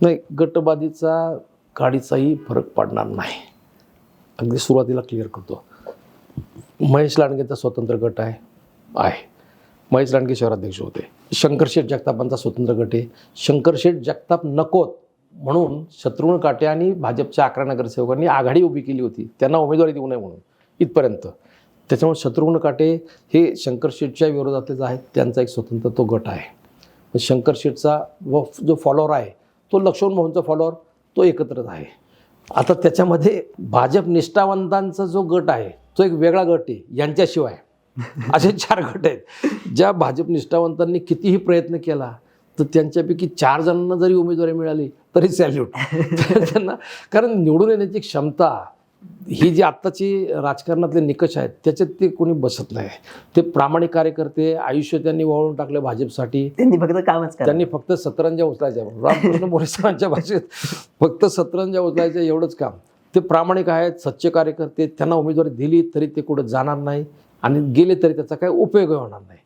नाही, गटबाजीचा गाडीचाही फरक पडणार नाही. अगदी सुरुवातीला क्लिअर करतो. महेश लांडगेंचा स्वतंत्र गट आहे. महेश लांडगे शहराध्यक्ष होते. शंकरशेठ जगतापांचा स्वतंत्र गट आहे. शंकरशेठ जगताप नकोत म्हणून शत्रुघ्न काटे आणि भाजपच्या 11 नगरसेवकांनी आघाडी उभी केली होती, त्यांना उमेदवारी देऊ नये म्हणून, इथपर्यंत. त्याच्यामुळे शत्रुघ्न काटे हे शंकरशेठच्या विरोधातलेच आहेत, त्यांचा एक स्वतंत्र तो गट आहे. शंकरशेठचा जो फॉलोअर आहे तो लक्ष्मण मोहनचा फॉलोअर तो एकत्रच आहे. आता त्याच्यामध्ये भाजप निष्ठावंतांचा जो गट आहे तो एक वेगळा गट आहे यांच्याशिवाय. असे 4 गट आहेत. ज्या भाजप निष्ठावंतांनी कितीही प्रयत्न केला तर त्यांच्यापैकी 4 जणांना जरी उमेदवारी मिळाली तरी सॅल्यूट त्यांना. कारण निवडून येण्याची क्षमता ही जी आत्ताची राजकारणातले निकष आहेत त्याच्यात ते कोणी बसत नाही. ते प्रामाणिक कार्यकर्ते, आयुष्य त्यांनी वळवून टाकलं भाजपसाठी. त्यांनी फक्त कामच केलं. त्यांनी फक्त सतरंजा उचलायच्या, रामकृष्ण मोरेसांच्या भाषेत फक्त सतरंजा उचलायच्या एवढंच काम. ते प्रामाणिक आहेत, सच्चे कार्यकर्ते. त्यांना उमेदवारी दिली तरी ते कुठं जाणार नाही आणि गेले तरी त्याचा काही उपयोग होणार नाही.